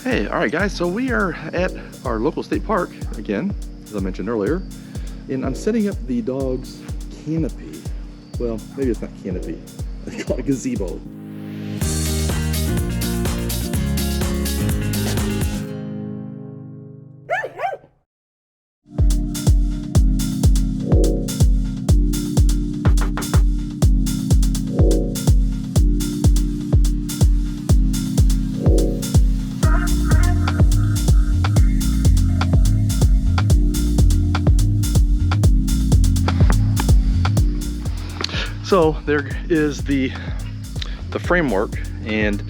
Hey, all right guys, so we are at our local state park again, as I mentioned earlier, and I'm setting up the dog's canopy. Well, maybe it's not canopy, I call it a gazebo. So there is the framework, and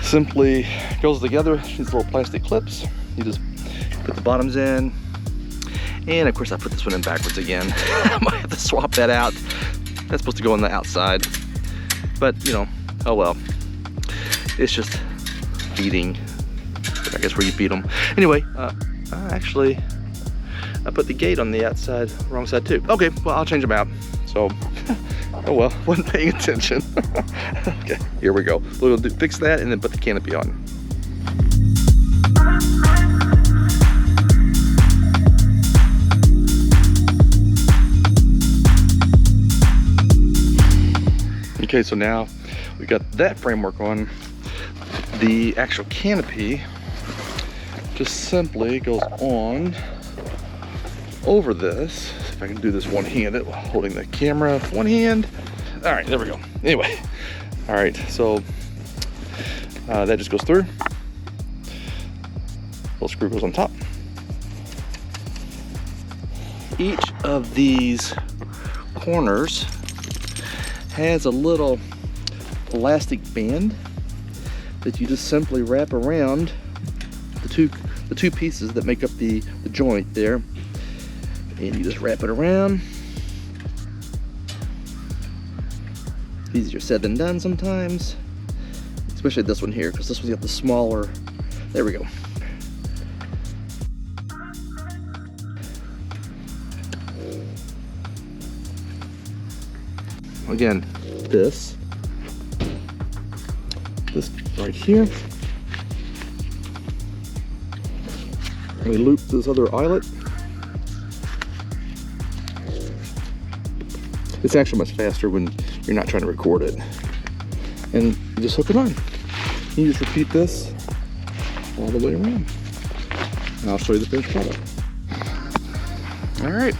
simply goes together. These little plastic clips. You just put the bottoms in, and of course I put this one in backwards again. I might have to swap that out. That's supposed to go on the outside, but you know, oh well. It's just feeding, I guess, where you feed them. Anyway, actually I put the gate on the outside, wrong side too. Okay, well I'll change them out. So, oh well, wasn't paying attention. Okay, here we go. We'll fix that and then put the canopy on. Okay, so now we got that framework on. The actual canopy just simply goes on over this. If I can do this one-handed while holding the camera with one hand. All right, there we go. Anyway, all right, so that just goes through. Little screw goes on top. Each of these corners has a little elastic band that you just simply wrap around the two pieces that make up the joint there. And you just wrap it around. Easier said than done sometimes, especially this one here, because this one's got the smaller. There we go. Again, this right here. We loop this other eyelet. It's actually much faster when you're not trying to record it. And you just hook it on. You just repeat this all the way around. And I'll show you the finished product. All right,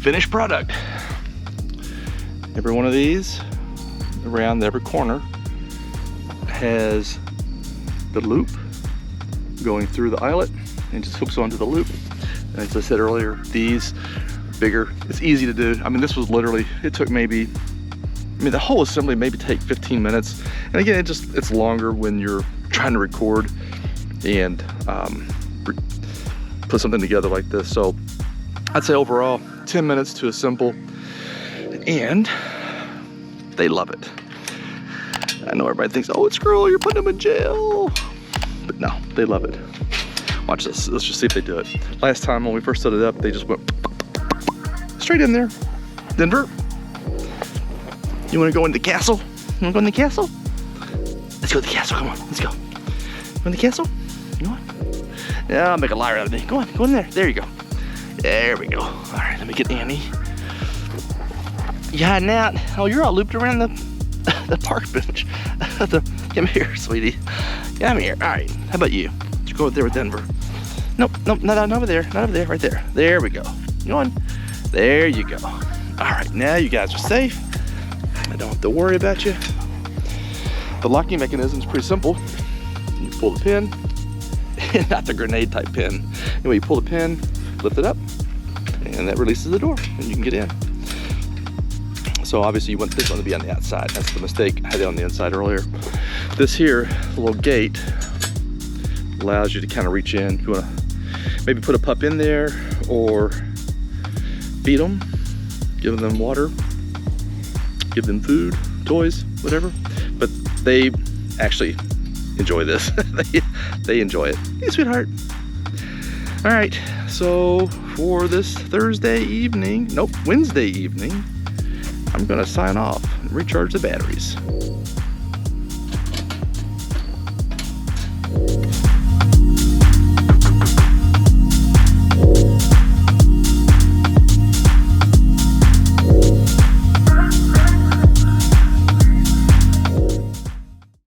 finished product. Every one of these, around every corner, has the loop going through the eyelet and just hooks onto the loop. And as I said earlier, these bigger. It's easy to do. I mean, this was literally, it took maybe, the whole assembly maybe take 15 minutes. And again, it's longer when you're trying to record and put something together like this. So I'd say overall 10 minutes to assemble, and they love it. I know everybody thinks, oh, it's cruel, you're putting them in jail. But no, they love it. Watch this. Let's just see if they do it. Last time when we first set it up, they just went straight in there. Denver, you want to go in the castle? You want to go in the castle? Let's go to the castle. Come on, let's go. Go in the castle? You want? Yeah, I'll make a liar out of me. Go on, go in there. There you go. There we go. All right, let me get Annie. Yeah, Nat. Oh, you're all looped around the park bench. Come here, sweetie. Come here. All right. How about you? Let's go over there with Denver. Nope, not over there. Not over there. Right there. There we go. Go on. There you go. All right, now you guys are safe. I don't have to worry about you. The locking mechanism is pretty simple. You pull the pin, not the grenade type pin. Anyway, you pull the pin, lift it up, and that releases the door, and you can get in. So obviously you want this one to be on the outside. That's the mistake. I had it on the inside earlier. This here, the little gate, allows you to kind of reach in. If you want to maybe put a pup in there, or feed them, give them water, give them food, toys, whatever. But they actually enjoy this. they enjoy it. Hey, sweetheart. All right, so for this Wednesday evening, I'm gonna sign off and recharge the batteries.